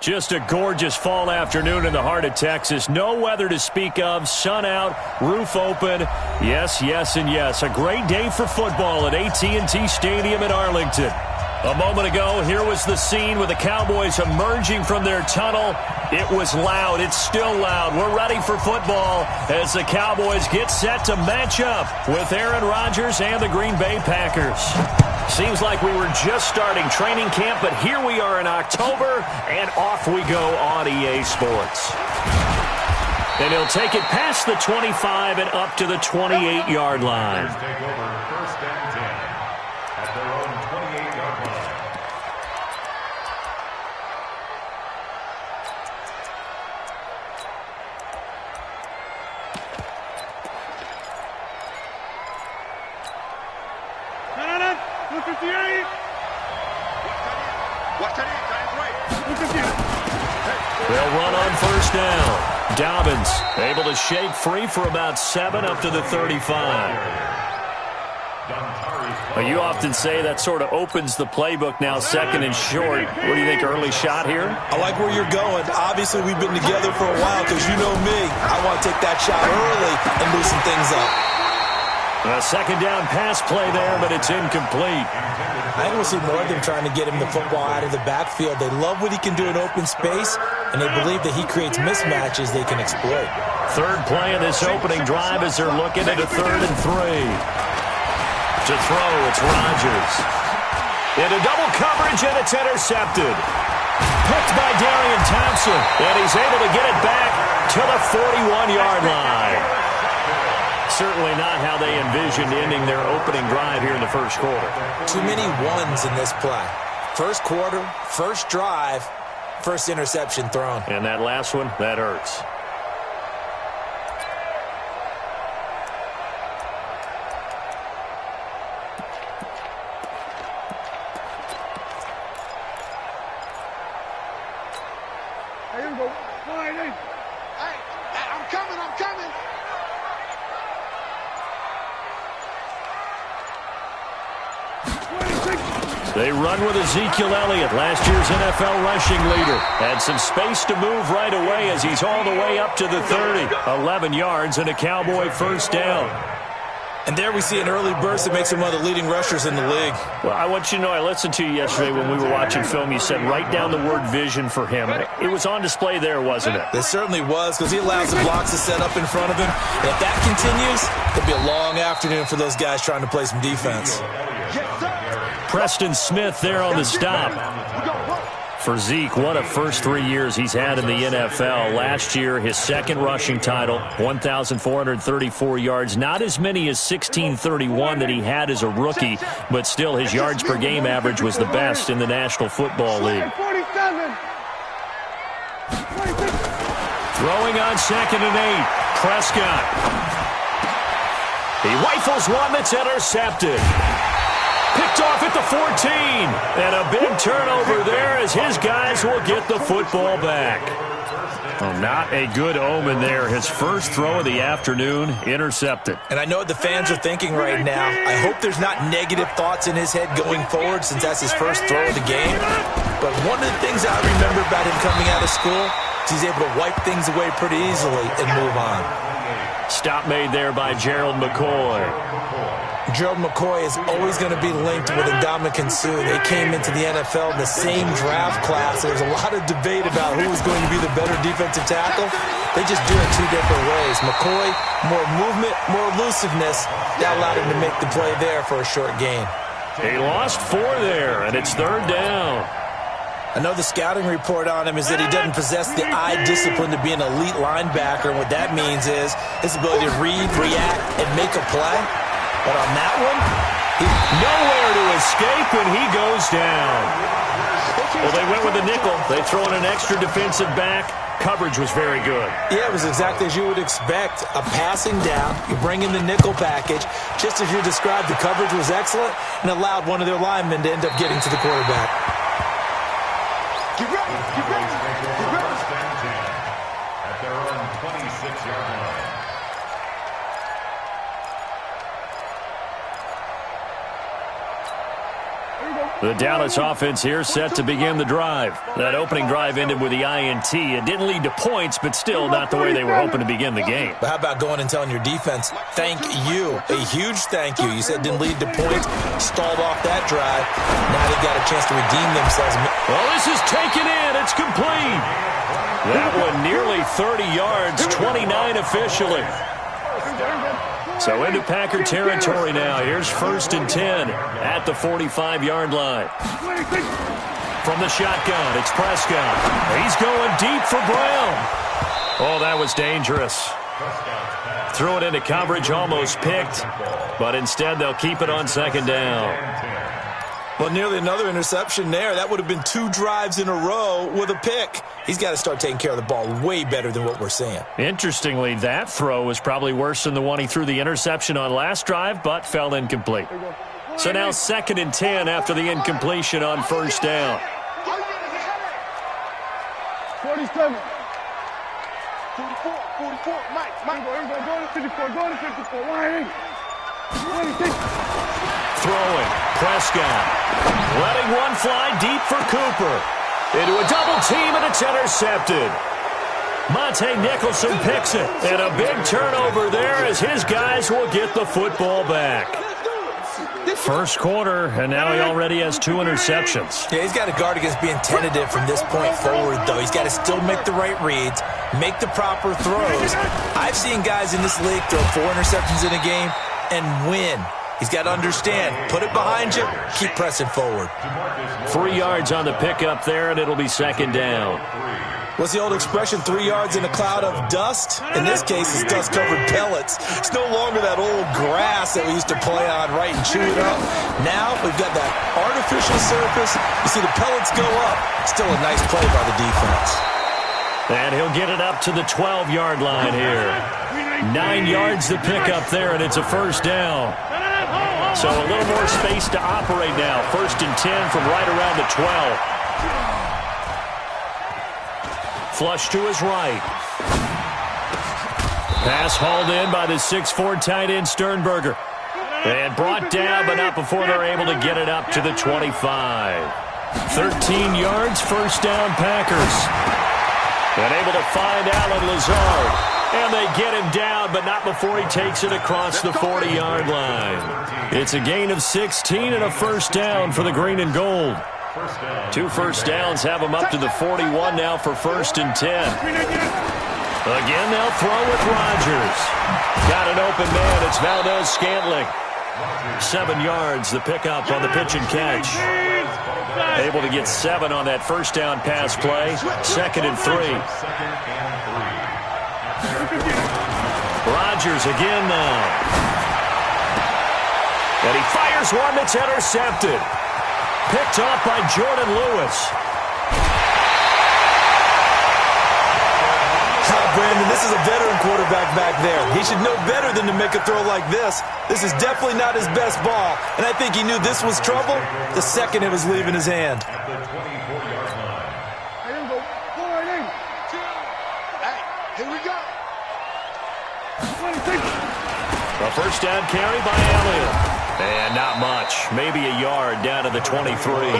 Just a gorgeous fall afternoon in the heart of Texas. No weather to speak of. Sun out, roof open. Yes, yes, and yes. A great day for football at AT&T Stadium in Arlington. A moment ago, here was the scene with the Cowboys emerging from their tunnel. It was loud. It's still loud. We're ready for football as the Cowboys get set to match up with Aaron Rodgers and the Green Bay Packers. Seems like we were just starting training camp, but here we are in October, and off we go on EA Sports. And he'll take it past the 25 and up to the 28-yard line. Take over first and 10 at their own 28-yard line. They'll run on first down. Dobbins able to shake free for about 7 up to the 35. You often say that sort of opens the playbook now, second and short. What do you think, early shot here? I like where you're going. Obviously, we've been together for a while because you know me. I want to take that shot early and loosen things up. A second down pass play there, but it's incomplete. I think we'll see more of them trying to get him the football out of the backfield. They love what he can do in open space, and they believe that he creates mismatches they can exploit. Third play of this opening drive as they're looking at a 3rd and 3. To throw, it's Rodgers. Into double coverage, and it's intercepted. Picked by Darian Thompson, and he's able to get it back to the 41-yard line. Certainly not how they envisioned ending their opening drive here in the first quarter. Too many ones in this play. First quarter, first drive, first interception thrown. And that last one, that hurts. Here we go. Hey, I'm coming. They run with Ezekiel Elliott, last year's NFL rushing leader. Had some space to move right away as he's all the way up to the 30. 11 yards and a Cowboy first down. And there we see an early burst that makes him one of the leading rushers in the league. Well, I want you to know, I listened to you yesterday when we were watching film. You said write down the word vision for him. It was on display there, wasn't it? It certainly was, because he allows the blocks to set up in front of him. And if that continues, it'll be a long afternoon for those guys trying to play some defense. Preston Smith there on the stop. For Zeke, what a first 3 years he's had in the NFL. Last year, his second rushing title, 1,434 yards. Not as many as 1,631 that he had as a rookie, but still his yards per game average was the best in the National Football League. Throwing on 2nd and 8, Prescott. He rifles one that's intercepted. Picked off at the 14. And a big turnover there as his guys will get the football back. Oh, not a good omen there. His first throw of the afternoon intercepted. And I know what the fans are thinking right now. I hope there's not negative thoughts in his head going forward since that's his first throw of the game. But one of the things I remember about him coming out of school is he's able to wipe things away pretty easily and move on. Stop made there by Gerald McCoy. Gerald McCoy is always going to be linked with Ndamukong Suh. They came into the NFL in the same draft class. There's a lot of debate about who was going to be the better defensive tackle. They just do it 2 different ways. McCoy, more movement, more elusiveness. That allowed him to make the play there for a short gain. He lost 4 there, and it's 3rd down. I know the scouting report on him is that he doesn't possess the eye discipline to be an elite linebacker. And what that means is his ability to read, react, and make a play. But on that one, he's nowhere to escape, and he goes down. Well, they went with a nickel. They throw in an extra defensive back. Coverage was very good. Yeah, it was exactly as you would expect. A passing down, you bring in the nickel package. Just as you described, the coverage was excellent and allowed one of their linemen to end up getting to the quarterback. Keep ready. First and 10 at their own 26-yard line. Here we go. The Dallas offense here set to begin the drive. That opening drive ended with the INT. It didn't lead to points, but still not the way they were hoping to begin the game. But how about going and telling your defense, thank you, a huge thank you. You said it didn't lead to points, stalled off that drive. Now they got a chance to redeem themselves. Well, this is taken in. It's complete. That one nearly 30 yards, 29 officially. So into Packer territory now. Here's 1st and 10 at the 45-yard line. From the shotgun, it's Prescott. He's going deep for Brown. Oh, that was dangerous. Threw it into coverage, almost picked, but instead they'll keep it on 2nd down. Well, nearly another interception there. That would have been 2 drives in a row with a pick. He's got to start taking care of the ball way better than what we're seeing. Interestingly, that throw was probably worse than the one he threw the interception on last drive, but fell incomplete. So now 2nd and 10 after the incompletion on 1st down. 47. 44. Mike. Go to 54. Line 26. Throwing. Prescott. Letting one fly deep for Cooper. Into a double team, and it's intercepted. Monte Nicholson picks it. And a big turnover there as his guys will get the football back. First quarter, and now he already has 2 interceptions. Yeah, he's got to guard against being tentative from this point forward, though. He's got to still make the right reads, make the proper throws. I've seen guys in this league throw 4 interceptions in a game and win. He's got to understand, put it behind you, keep pressing forward. 3 yards on the pickup there, and it'll be 2nd down. What's the old expression, 3 yards in a cloud of dust? In this case, it's dust-covered pellets. It's no longer that old grass that we used to play on, right, and chew it up. Now we've got that artificial surface. You see the pellets go up. Still a nice play by the defense. And he'll get it up to the 12-yard line here. 9 yards to pick up there, and it's a 1st down. So a little more space to operate now. 1st and 10 from right around the 12. Flush to his right. Pass hauled in by the 6'4" tight end Sternberger. And brought down, but not before they're able to get it up to the 25. 13 yards, 1st down Packers. And able to find Allen Lazard. And they get him down, but not before he takes it across the 40-yard line. It's a gain of 16 and a 1st down for the green and gold. 2 first downs have them up to the 41 now for 1st and 10. Again, they'll throw with Rodgers. Got an open man. It's Valdez-Scantling. 7 yards, the pickup on the pitch and catch. Able to get 7 on that 1st down pass play. 2nd and 3. Rodgers again now. And he fires one that's intercepted. Picked off by Jordan Lewis. Brandon, this is a veteran quarterback back there. He should know better than to make a throw like this. This is definitely not his best ball, and I think he knew this was trouble the second it was leaving his hand. Here we go. A 1st down carry by Elliott. And not much. Maybe a yard down to the 23.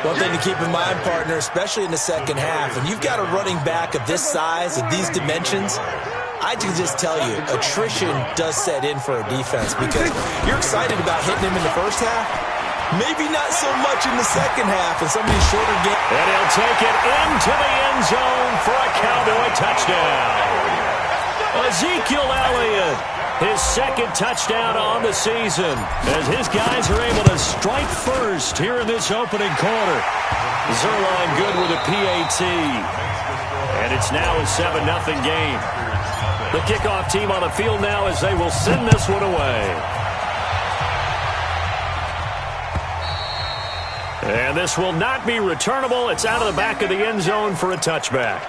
One thing to keep in mind, partner, especially in the second half, when you've got a running back of this size, of these dimensions, I can just tell you, attrition does set in for a defense because you're excited about hitting him in the first half. Maybe not so much in the second half in some of these shorter games. And he'll take it into the end zone for a Cowboy touchdown. Ezekiel Elliott, his 2nd touchdown on the season, as his guys are able to strike first here in this opening quarter. Zuerlein good with a PAT. And it's now a 7-0 game. The kickoff team on the field now as they will send this one away. And this will not be returnable. It's out of the back of the end zone for a touchback.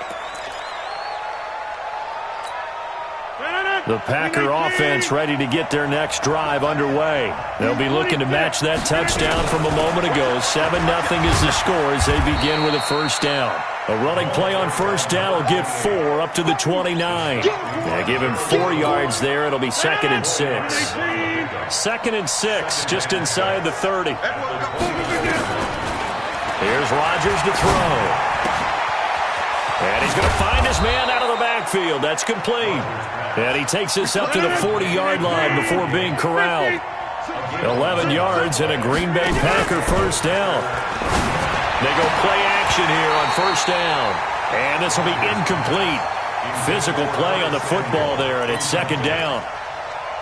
The Packer offense ready to get their next drive underway. They'll be looking to match that touchdown from a moment ago. 7-0 is the score as they begin with a 1st down. A running play on first down will get 4 up to the 29. Now give him 4 yards there. It'll be 2nd and 6. 2nd and 6, just inside the 30. Here's Rodgers to throw. And he's going to find his man out of the backfield. That's complete. And he takes this up to the 40-yard line before being corralled. 11 yards and a Green Bay Packer first down. They go play action here on first down. And this will be incomplete. Physical play on the football there, and it's 2nd down.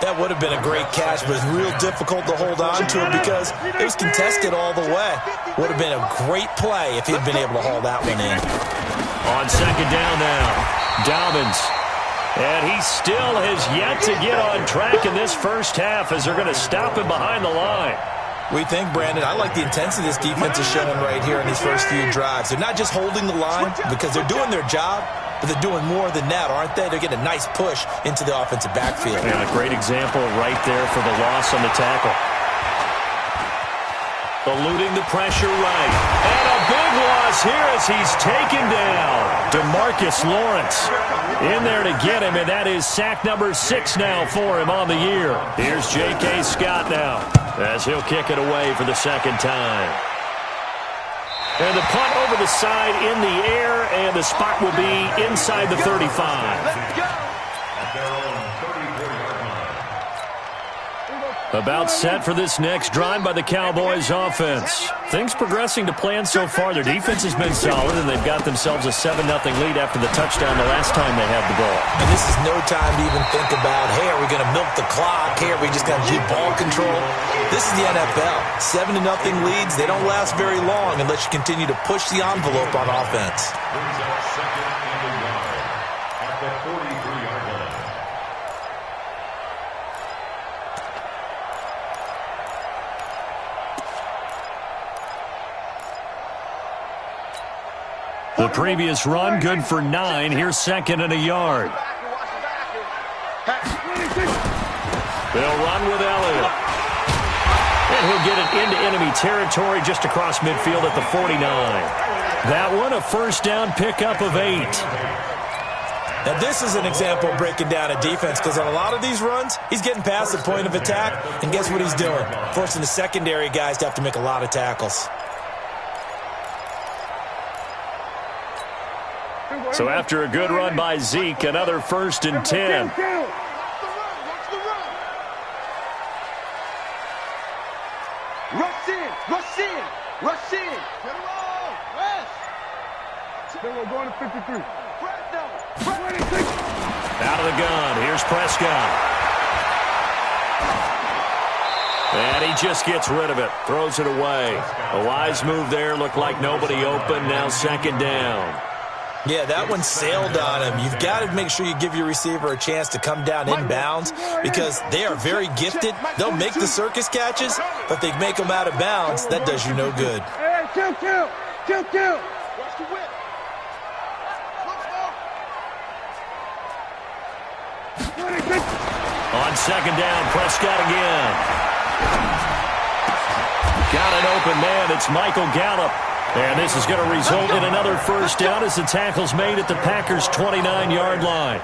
That would have been a great catch, but it's real difficult to hold on to it because it was contested all the way. Would have been a great play if he'd been able to haul that one in. On 2nd down now, Dobbins. And he still has yet to get on track in this first half as they're going to stop him behind the line. We think, Brandon, I like the intensity this defense is showing right here in these first few drives. They're not just holding the line because they're doing their job, but they're doing more than that, aren't they? They're getting a nice push into the offensive backfield. And a great example right there for the loss on the tackle. Eluding the pressure right. And a big loss here as he's taken down. DeMarcus Lawrence in there to get him, and that is sack number 6 now for him on the year. Here's J.K. Scott now as he'll kick it away for the 2nd time. And the punt over the side in the air, and the spot will be inside the 35. At their own 34-yard line. About set for this next drive by the Cowboys offense. Things progressing to plan so far. Their defense has been solid, and they've got themselves a 7-0 lead after the touchdown the last time they had the ball. And this is no time to even think about, hey, are we going to milk the clock? Hey, are we just going to keep ball control? This is the NFL. 7-0 leads, they don't last very long unless you continue to push the envelope on offense. Brings up 2nd and a yard at the 43-yard line. The previous run, good for 9. Here's 2nd and a yard. They'll run with Elliott. And he'll get it into enemy territory just across midfield at the 49. That one, a first down pickup of 8. Now, this is an example of breaking down a defense because on a lot of these runs, he's getting past the point of attack, and guess what he's doing? Forcing the secondary guys to have to make a lot of tackles. So after a good run by Zeke, another 1st and 10. Rush in, rush in, rush in. Get him on, rush. Then we're going to 53. Out of the gun, here's Prescott. And he just gets rid of it, throws it away. A wise move there, looked like nobody open, now 2nd down. Yeah, that one sailed on him. You've got to make sure you give your receiver a chance to come down inbounds because they are very gifted. They'll make the circus catches, but they make them out of bounds. That does you no good. Hey, kill. Watch the whip. On 2nd down, Prescott again. Got an open man. It's Michael Gallup. And this is going to result in another first down as the tackle's made at the Packers' 29-yard line.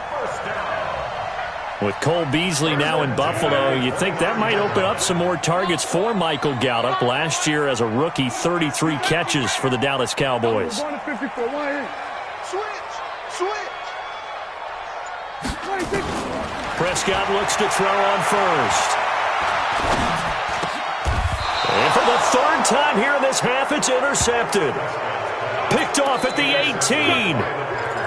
With Cole Beasley now in Buffalo, you think that might open up some more targets for Michael Gallup. Last year as a rookie, 33 catches for the Dallas Cowboys. Prescott looks to throw on first. And for the 3rd time here in this half, it's intercepted. Picked off at the 18.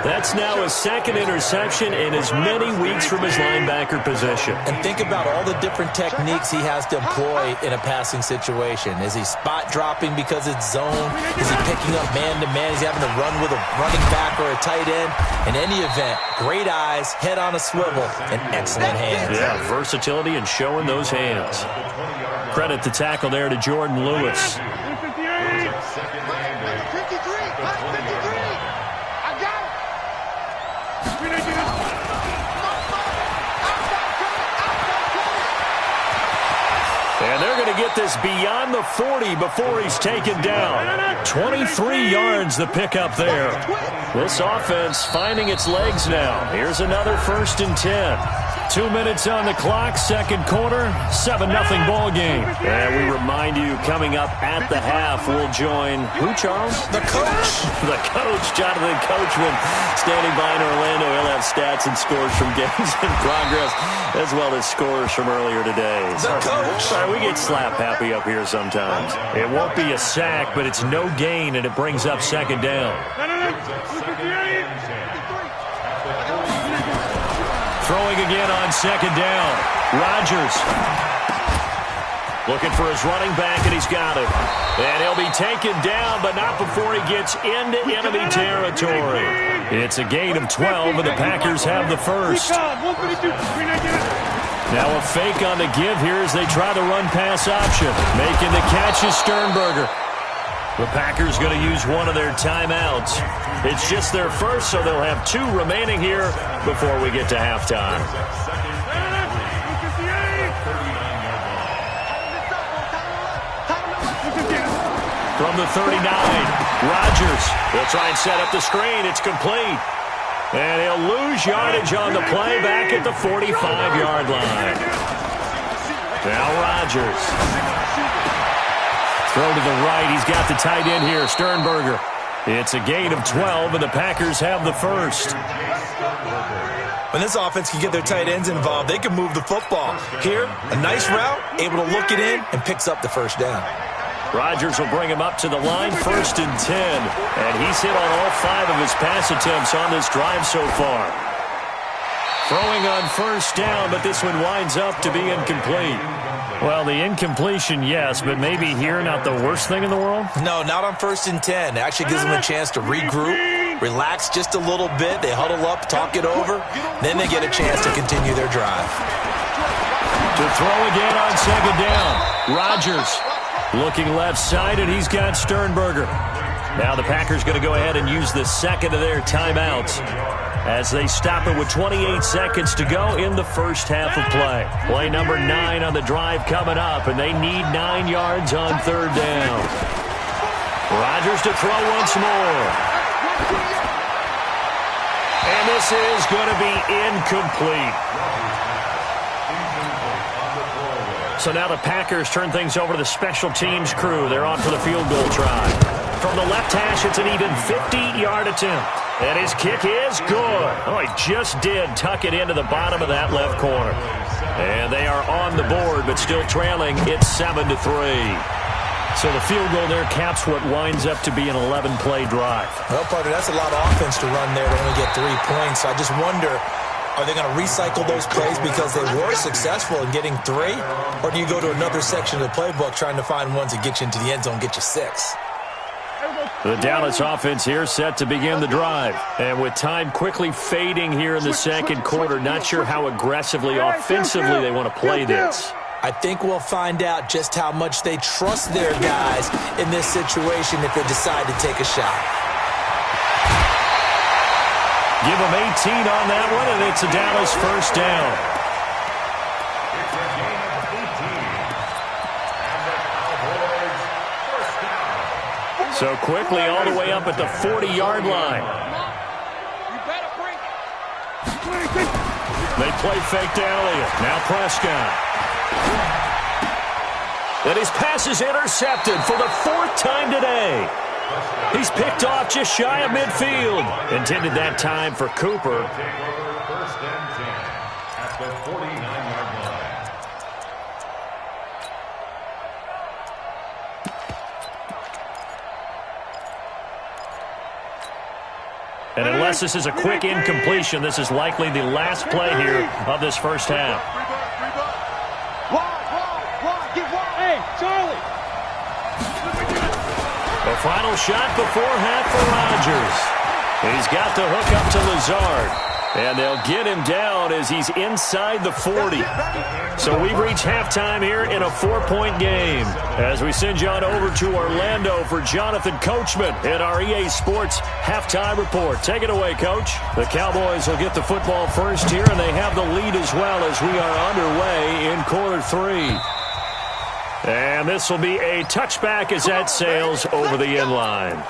That's now his 2nd interception in as many weeks from his linebacker position. And think about all the different techniques he has to employ in a passing situation. Is he spot dropping because it's zone? Is he picking up man-to-man? Is he having to run with a running back or a tight end? In any event, great eyes, head on a swivel, and excellent hands. Yeah, versatility and showing those hands. Credit the tackle there to Jordan Lewis. And they're going to to get this beyond the 40 before he's taken down. 23 yards the pickup there. This offense finding its legs now. Here's another 1st and 10. 2 minutes on the clock, second quarter, 7-0 ball game. And we remind you, coming up at the half, we'll join who, Charles? The coach. The coach, Jonathan Coachman, standing by in Orlando. He'll have stats and scores from games in progress, as well as scores from earlier today. The coach. Sorry, we get slap happy up here sometimes. It won't be a sack, but it's no gain, and it brings up second down. Throwing again on second down. Rodgers looking for his running back, and he's got it. And he'll be taken down, but not before he gets into enemy territory. It's a gain of 12, and the Packers have the first. Now a fake on the give here as they try the run-pass option. Making the catch is Sternberger. The Packers going to use one of their timeouts. It's just their first, so they'll have 2 remaining here before we get to halftime. From the 39, Rodgers will try and set up the screen. It's complete. And he'll lose yardage on the play back at the 45-yard line. Now Rodgers. Throw to the right. He's got the tight end here, Sternberger. It's a gain of 12, and the Packers have the first. When this offense can get their tight ends involved, they can move the football. Here, a nice route, able to look it in, and picks up the first down. Rodgers will bring him up to the line, 1st and 10. And he's hit on all 5 of his pass attempts on this drive so far. Throwing on first down, but this one winds up to be incomplete. Well, the incompletion, yes, but maybe here not the worst thing in the world? No, not on 1st and 10. It actually gives them a chance to regroup, relax just a little bit. They huddle up, talk it over. Then they get a chance to continue their drive. To throw again on second down. Rodgers looking left side, and he's got Sternberger. Now the Packers going to go ahead and use the second of their timeouts as they stop it with 28 seconds to go in the first half of play. Play number 9 on the drive coming up, and they need 9 yards on third down. Rodgers to throw once more. And this is going to be incomplete. So now the Packers turn things over to the special teams crew. They're on for the field goal try. From the left hash, it's an even 50-yard attempt. And his kick is good. Oh, he just did tuck it into the bottom of that left corner. And they are on the board, but still trailing. It's 7-3. So the field goal there caps what winds up to be an 11-play drive. Well, partner, that's a lot of offense to run there to only get 3 points. So I just wonder, are they going to recycle those plays because they were successful in getting 3? Or do you go to another section of the playbook trying to find ones that get you into the end zone, get you 6? The Dallas offense here set to begin the drive. And with time quickly fading here in the second quarter, not sure how aggressively, offensively they want to play this. I think we'll find out just how much they trust their guys in this situation if they decide to take a shot. Give them 18 on that one, and it's a Dallas first down. So quickly all the way up at the 40-yard line. They play fake to Elliott. Now Prescott. And his pass is intercepted for the 4th time today. He's picked off just shy of midfield. Intended that time for Cooper. First and 10 at the 49-yard line. And unless this is a quick incompletion, this is likely the last play here of this first half. Hey, Charlie. The final shot before half for Rodgers. He's got the hook up to Lazard. And they'll get him down as he's inside the 40. So we've reached halftime here in a 4-point game. As we send you on over to Orlando for Jonathan Coachman in our EA Sports Halftime Report. Take it away, Coach. The Cowboys will get the football first here, and they have the lead as well as we are underway in quarter 3. And this will be a touchback as that sails over the end line.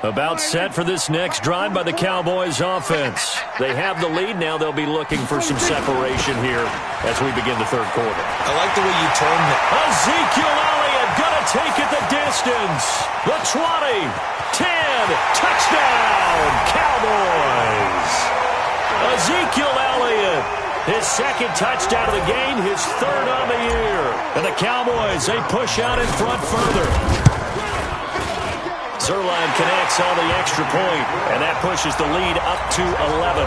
About set for this next drive by the Cowboys offense. They have the lead. Now they'll be looking for some separation here as we begin the third quarter. I like the way you termed it. Ezekiel Elliott going to take it the distance. The 20, 10, touchdown, Cowboys. Ezekiel Elliott, his second touchdown of the game, his third on the year. And the Cowboys, they push out in front further. Zuerlein connects on the extra point, and that pushes the lead up to 11.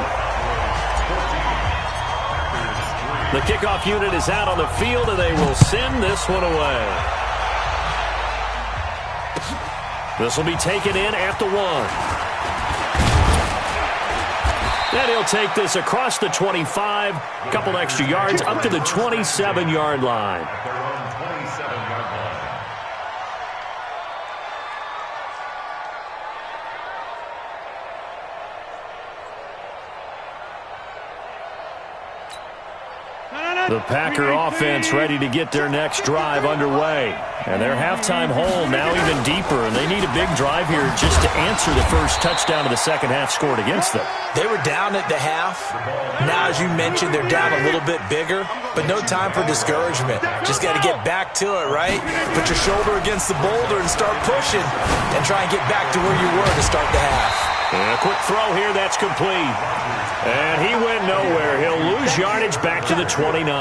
The kickoff unit is out on the field, and they will send this one away. This will be taken in at the 1. And he'll take this across the 25, a couple extra yards, up to the 27-yard line. The Packer offense ready to get their next drive underway. And their halftime hole now even deeper, and they need a big drive here just to answer the first touchdown of the second half scored against them. They were down at the half. Now, as you mentioned, they're down a little bit bigger, but no time for discouragement. Just got to get back to it, right? Put your shoulder against the boulder and start pushing and try and get back to where you were to start the half. And a quick throw here, that's complete. And he went nowhere. He'll lose yardage back to the 29.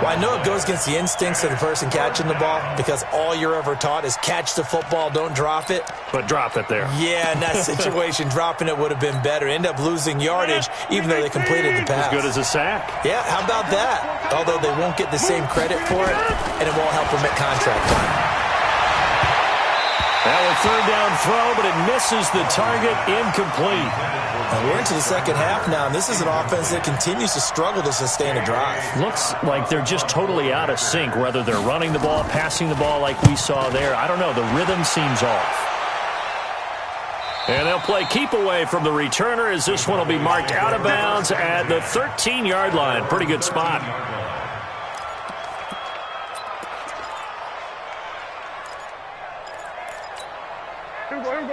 Well, I know it goes against the instincts of the person catching the ball because all you're ever taught is catch the football, don't drop it. But drop it there. Yeah, in that situation, dropping it would have been better. End up losing yardage even though they completed the pass. As good as a sack. Yeah, how about that? Although they won't get the same credit for it, and it won't help them at contract time. Now a third down throw, but it misses the target, incomplete. And we're into the second half now, and this is an offense that continues to struggle to sustain a drive. Looks like they're just totally out of sync, whether they're running the ball, passing the ball like we saw there. I don't know. The rhythm seems off. And they'll play keep away from the returner as this one will be marked out of bounds at the 13-yard line. Pretty good spot.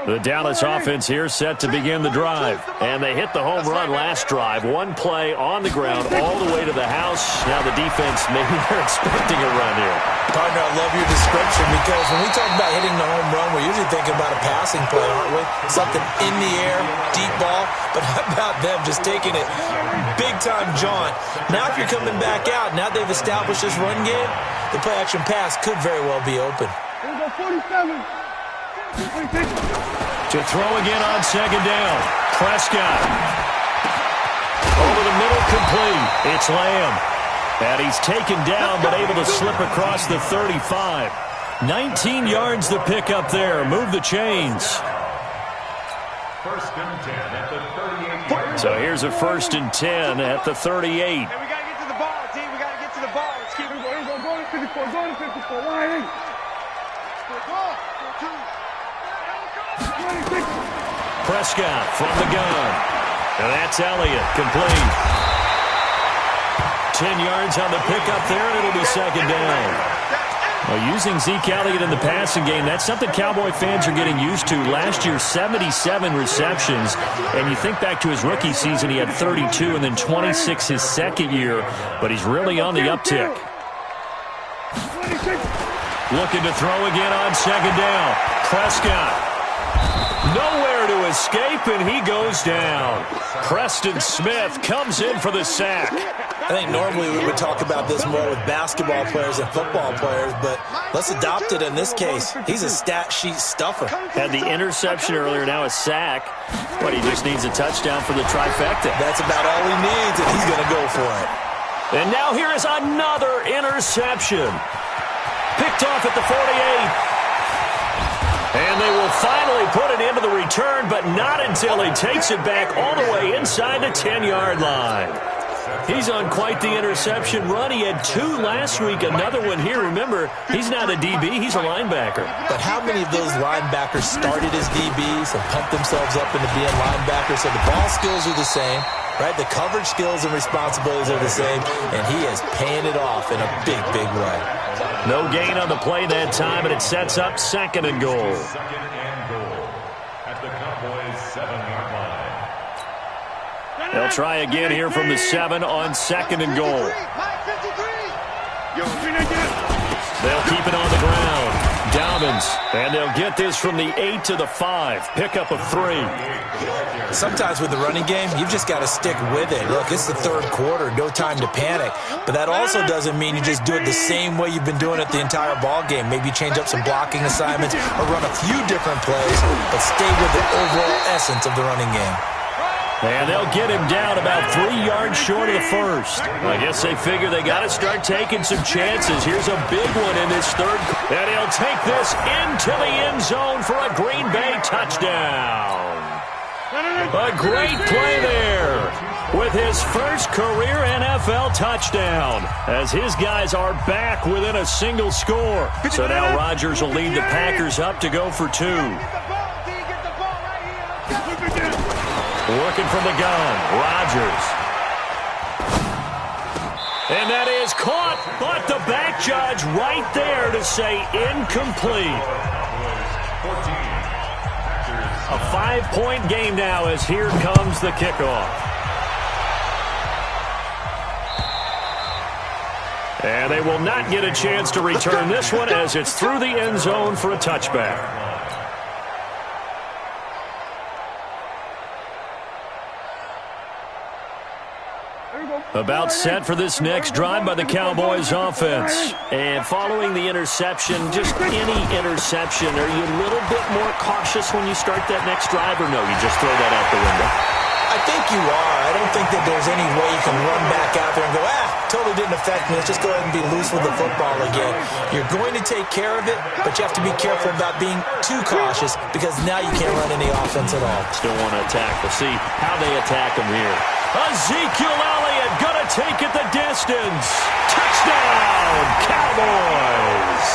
The Dallas offense here set to begin the drive. And they hit the home run last drive. One play on the ground all the way to the house. Now the defense, maybe they're expecting a run here. Partner, I love your description because when we talk about hitting the home run, we're usually thinking about a passing play, aren't we? Something in the air, deep ball. But how about them just taking it big-time jaunt? Now if you're coming back out, now they've established this run game, the play-action pass could very well be open. Here we go, 47. To throw again on second down. Prescott. Over the middle, complete. It's Lamb. And he's taken down, but able to slip across the 35. 19 yards to pick up there. Move the chains. First and 10 at the 38. So here's a first and 10 at the 38. Hey, we got to get to the ball, team. We got to get to the ball. Let's keep it going. Go to 54. Go to 54. Line. Prescott from the gun. And that's Elliott, complete. 10 yards on the pickup there, and it'll be second down. Well, using Zeke Elliott in the passing game, that's something Cowboy fans are getting used to. Last year, 77 receptions. And you think back to his rookie season, he had 32 and then 26 his second year. But he's really on the uptick. Looking to throw again on second down. Prescott. Nowhere to escape, and he goes down. Preston Smith comes in for the sack. I think normally we would talk about this more with basketball players and football players, but let's adopt it in this case. He's a stat sheet stuffer. Had the interception earlier, now a sack. But he just needs a touchdown for the trifecta. That's about all he needs, and he's going to go for it. And now here is another interception. Picked off at the 48. And they will finally put it into the return, but not until he takes it back all the way inside the 10-yard line. He's on quite the interception run. He had 2 last week, another one here. Remember, he's not a DB, he's a linebacker. But how many of those linebackers started as DBs and pumped themselves up into being linebackers? So the ball skills are the same, right? The coverage skills and responsibilities are the same, and he is paying it off in a big, big way. No gain on the play that time, and it sets up 2nd and goal. 2nd and goal at the Cowboys' 7-yard line. They'll try again here from the 7 on 2nd and goal. They'll keep it on the ground. Dobbins, and they'll get this from the 8 to the 5. Pickup of 3. Sometimes with the running game, you've just got to stick with it. Look, it's the 3rd quarter, no time to panic. But that also doesn't mean you just do it the same way you've been doing it the entire ball game. Maybe change up some blocking assignments or run a few different plays, but stay with the overall essence of the running game. And they'll get him down about 3 yards short of the 1st. I guess they figure they got to start taking some chances. Here's a big one in this 3rd. And he'll take this into the end zone for a Green Bay touchdown. A great play there with his first career NFL touchdown as his guys are back within a single score. So now Rodgers will lead the Packers up to go for 2. Working from the gun, Rodgers. And that is caught, but the back judge right there to say incomplete. A 5-point game now as here comes the kickoff. And they will not get a chance to return this one as it's through the end zone for a touchback. About set for this next drive by the Cowboys offense. And following the interception, just any interception, are you a little bit more cautious when you start that next drive, or no, you just throw that out the window? I think you are. I don't think that there's any way you can run back out there and go, totally didn't affect me. Let's just go ahead and be loose with the football again. You're going to take care of it, but you have to be careful about being too cautious because now you can't run any offense at all. Still want to attack. We'll see how they attack him here. Ezekiel Elliott going to take it the distance. Touchdown, Cowboys.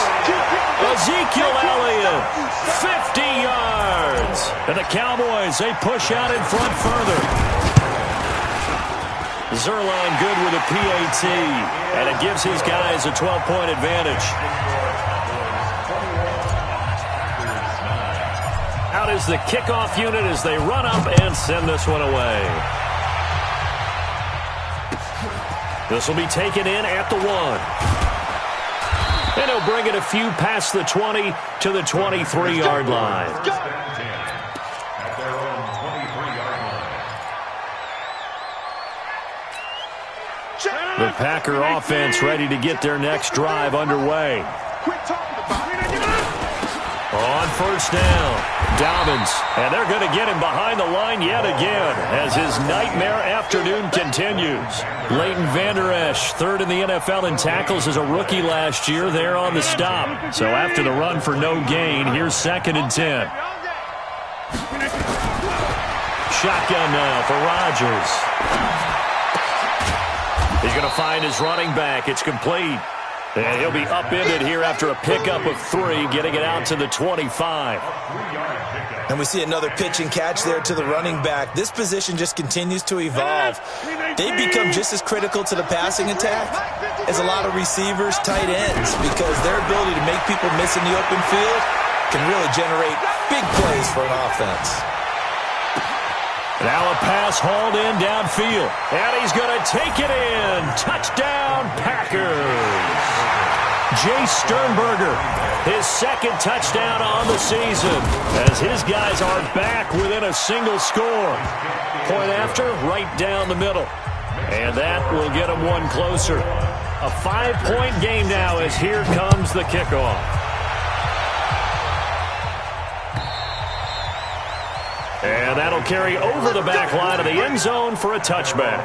Ezekiel Elliott, 50 yards. And the Cowboys, they push out in front further. Zerline good with a PAT, and it gives his guys a 12-point advantage. Out is the kickoff unit as they run up and send this one away. This will be taken in at the 1. And he'll bring it a few past the 20 to the 23-yard line. At their own 23-yard line. The Packer offense ready to get their next drive underway. On first down, Dobbins, and they're going to get him behind the line yet again as his nightmare afternoon continues. Leighton Vander Esch, 3rd in the NFL in tackles as a rookie last year, there on the stop. So after the run for no gain, here's 2nd and 10. Shotgun now for Rodgers. He's going to find his running back. It's complete. And he'll be upended here after a pickup of 3, getting it out to the 25. And we see another pitch and catch there to the running back. This position just continues to evolve. They've become just as critical to the passing attack as a lot of receivers, tight ends, because their ability to make people miss in the open field can really generate big plays for an offense. Now a pass hauled in downfield. And he's going to take it in. Touchdown, Packers. Jay Sternberger, his 2nd touchdown on the season as his guys are back within a single score. Point after, right down the middle. And that will get them one closer. A 5-point game now as here comes the kickoff. And that'll carry over the back line of the end zone for a touchback.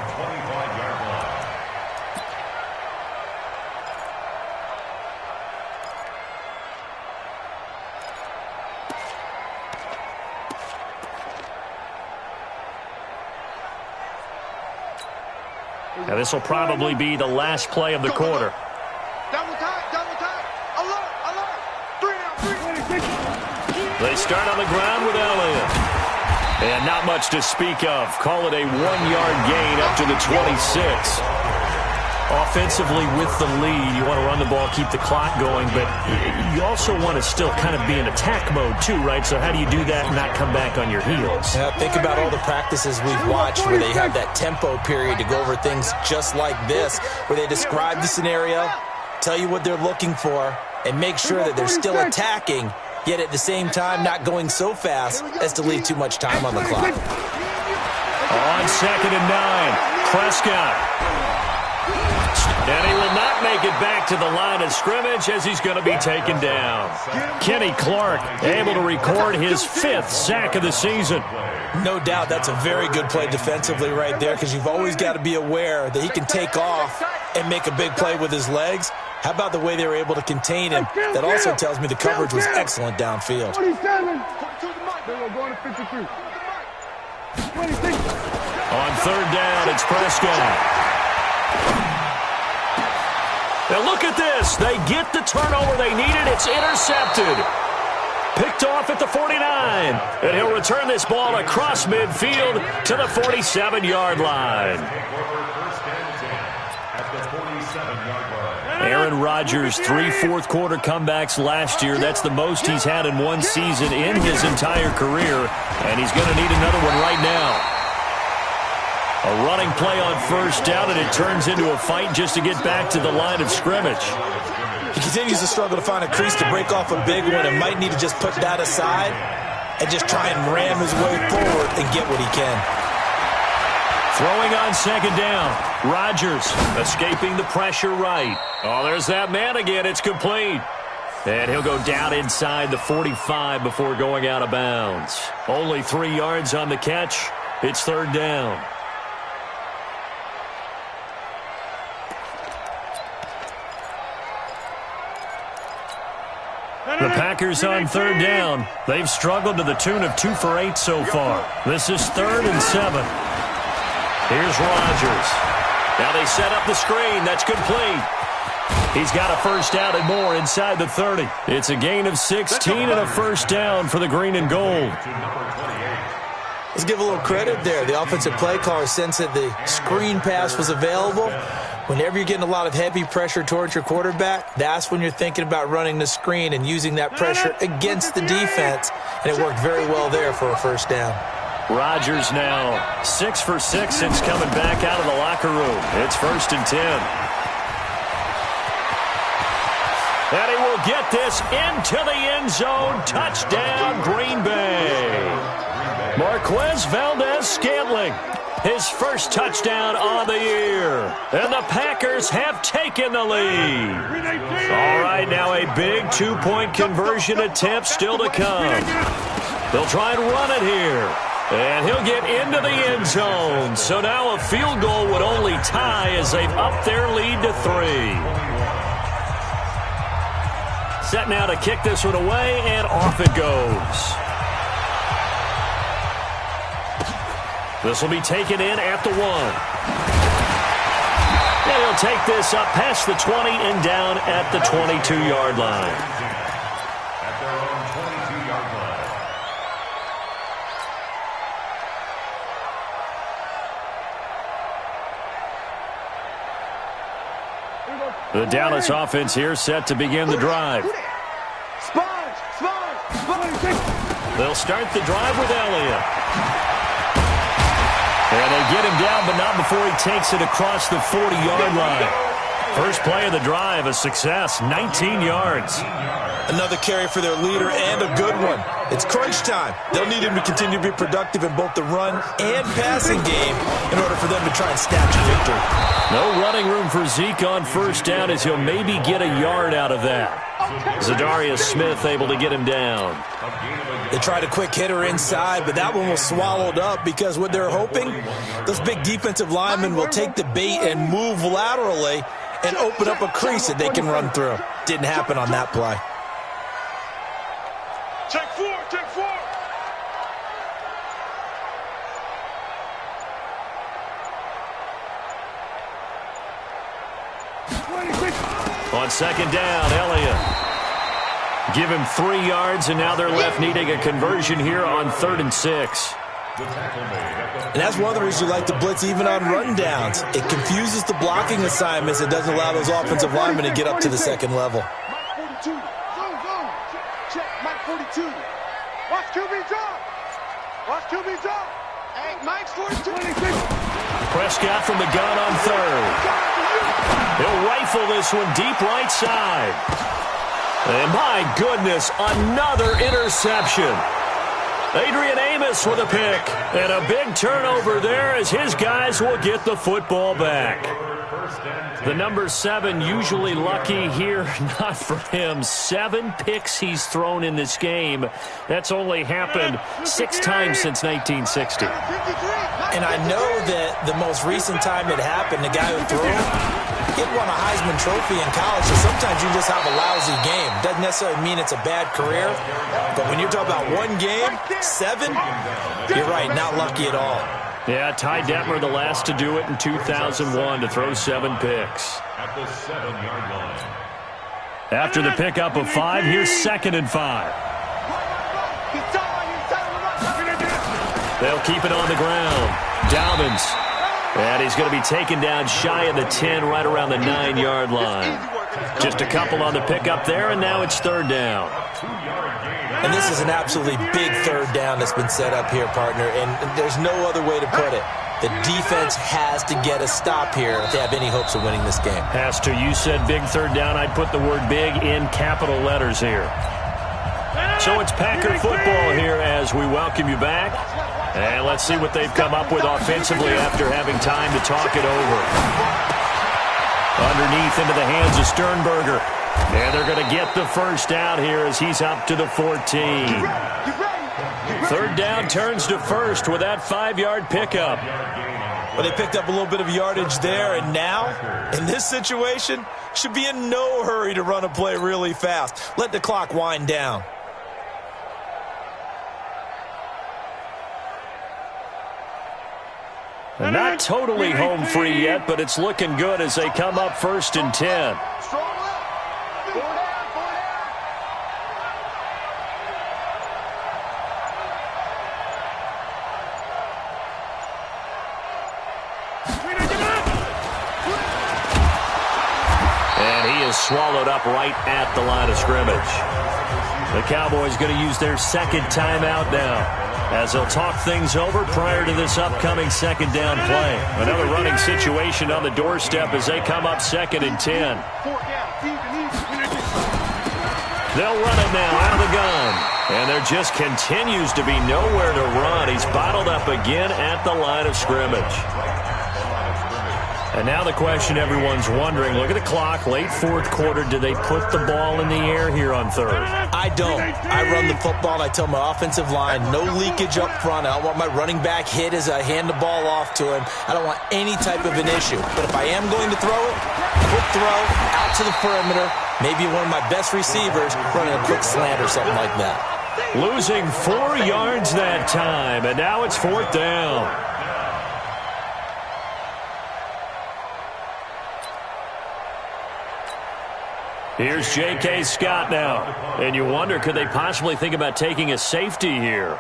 Now, this will probably be the last play of the quarter. Double time, alert, alert. 3 out, 3. They start on the ground with Elliott. And not much to speak of. Call it a 1-yard gain up to the 26. Offensively with the lead, you want to run the ball, keep the clock going, but you also want to still kind of be in attack mode too, right? So how do you do that and not come back on your heels? Yeah, think about all the practices we've watched where they have that tempo period to go over things just like this, where they describe the scenario, tell you what they're looking for, and make sure that they're still attacking, yet at the same time not going so fast as to leave too much time on the clock. On 2nd and 9, Prescott. And he will not make it back to the line of scrimmage as he's going to be taken down. Kenny Clark able to record his 5th sack of the season. No doubt that's a very good play defensively right there, because you've always got to be aware that he can take off and make a big play with his legs. How about the way they were able to contain him? That also tells me the coverage was excellent downfield. 27. They were going to 53. 26. On 3rd down, it's Prescott. Now look at this. They get the turnover they needed. It's intercepted. Picked off at the 49. And he'll return this ball across midfield to the 47-yard line. Aaron Rodgers, 3 fourth-quarter comebacks last year. That's the most he's had in one season in his entire career. And he's going to need another one right now. A running play on 1st down, and it turns into a fight just to get back to the line of scrimmage. He continues to struggle to find a crease to break off a big one, and might need to just put that aside and just try and ram his way forward and get what he can. Throwing on 2nd down. Rodgers escaping the pressure right. Oh, there's that man again. It's complete. And he'll go down inside the 45 before going out of bounds. Only 3 yards on the catch. It's 3rd down. The Packers on 3rd down. They've struggled to the tune of 2 for 8 so far. This is 3rd and 7. Here's Rodgers. Now they set up the screen. That's complete. He's got a 1st down and more inside the 30. It's a gain of 16 and a 1st down for the green and gold. Let's give a little credit there. The offensive play caller sensed that the screen pass was available. Whenever you're getting a lot of heavy pressure towards your quarterback, that's when you're thinking about running the screen and using that pressure against the defense. And it worked very well there for a 1st down. Rodgers now 6 for 6 since coming back out of the locker room. It's 1st and 10. And he will get this into the end zone. Touchdown, Green Bay. Marquez Valdez-Scantling, his 1st touchdown on the year. And the Packers have taken the lead. All right, now a big 2-point conversion attempt still to come. They'll try and run it here. And he'll get into the end zone. So now a field goal would only tie as they've upped their lead to 3. Set now to kick this one away, and off it goes. This will be taken in at the 1. And he'll take this up past the 20 and down at the 22-yard line. At their own 22-yard line. The Dallas offense here set to begin the drive. Sponge. They'll start the drive with Elliott. And they get him down, but not before he takes it across the 40-yard line. First play of the drive, a success, 19 yards. Another carry for their leader and a good one. It's crunch time. They'll need him to continue to be productive in both the run and passing game in order for them to try and snatch a victory. No running room for Zeke on 1st down as he'll maybe get a yard out of that. Zadarius Smith able to get him down. They tried a quick hitter inside, but that one was swallowed up because what they're hoping, those big defensive linemen will take the bait and move laterally and open up a crease that they can run through. Didn't happen on that play. Check 4. On second down, Elliott. Give him 3 yards, and now they're left needing a conversion here on 3rd and 6. And that's one of the reasons you like to blitz even on run downs. It confuses the blocking assignments. It doesn't allow those offensive linemen to get up to the second level. Mike 42. Zone. Check. Mike 42. Watch QB drop. Hey, Mike's 42. Prescott from the gun on 3rd. He'll rifle this one deep right side. And my goodness, another interception. Adrian Amos with a pick. And a big turnover there as his guys will get the football back. The number 7 usually lucky here. Not for him. 7 picks he's thrown in this game. That's only happened 6 times since 1960. And I know that the most recent time it happened, the guy who threw him, he won a Heisman Trophy in college, so sometimes you just have a lousy game. Doesn't necessarily mean it's a bad career, but when you're talking about one game, 7, you're right, not lucky at all. Yeah, Ty Detmer, the last to do it in 2001, to throw 7 picks. At the 7-yard line. After the pickup of 5, here's 2nd and 5. They'll keep it on the ground. Dobbins. And he's going to be taken down shy of the 10, right around the 9-yard line. Just a couple on the pickup there, and now it's 3rd down. And this is an absolutely big 3rd down that's been set up here, partner, and there's no other way to put it. The defense has to get a stop here if they have any hopes of winning this game. Has to. You said big 3rd down. I'd put the word big in capital letters here. So it's Packer football here as we welcome you back. And let's see what they've come up with offensively after having time to talk it over. Underneath into the hands of Sternberger. And they're going to get the first down here as he's up to the 14. 3rd down turns to 1st with that 5-yard pickup. Well, they picked up a little bit of yardage there, and now, in this situation, should be in no hurry to run a play really fast. Let the clock wind down. Not totally home free yet, but it's looking good as they come up 1st and 10. And he is swallowed up right at the line of scrimmage. The Cowboys going to use their 2nd timeout now, as they'll talk things over prior to this upcoming 2nd down play. Another running situation on the doorstep as they come up 2nd and 10. They'll run it now out of the gun. And there just continues to be nowhere to run. He's bottled up again at the line of scrimmage. And now the question everyone's wondering, look at the clock, late 4th quarter, do they put the ball in the air here on 3rd? I don't. I run the football, and I tell my offensive line, no leakage up front. I don't want my running back hit as I hand the ball off to him. I don't want any type of an issue. But if I am going to throw it, quick throw, out to the perimeter, maybe one of my best receivers running a quick slant or something like that. Losing 4 yards that time, and now it's 4th down. Here's J.K. Scott now. And you wonder, could they possibly think about taking a safety here?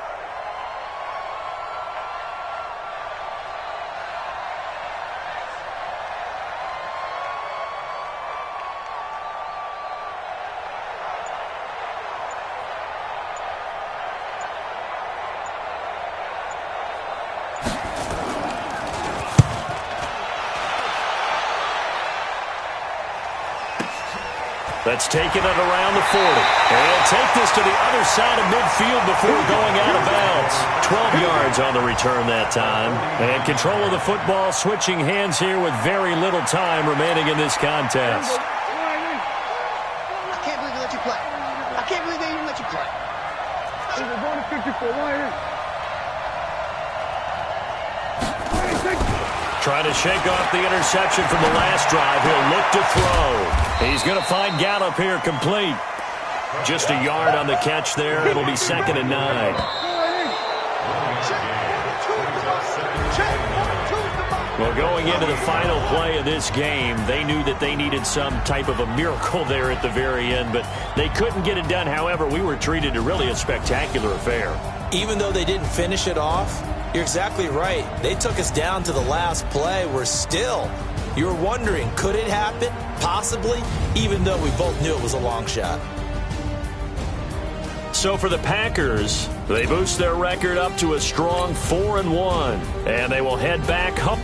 Let's take it at around the 40. And take this to the other side of midfield before going out of bounds. 12 yards on the return that time. And control of the football switching hands here with very little time remaining in this contest. I can't believe they let you play. I can't believe they even let you play. Hey, we're going to 54. Trying to shake off the interception from the last drive. He'll look to throw. He's going to find Gallup here complete. Just a yard on the catch there. It'll be 2nd and 9. Well, going into the final play of this game, they knew that they needed some type of a miracle there at the very end, but they couldn't get it done. However, we were treated to really a spectacular affair. Even though they didn't finish it off, you're exactly right. They took us down to the last play. We're still, you were wondering, could it happen? Possibly, even though we both knew it was a long shot. So for the Packers, they boost their record up to a strong 4-1, and they will head back home.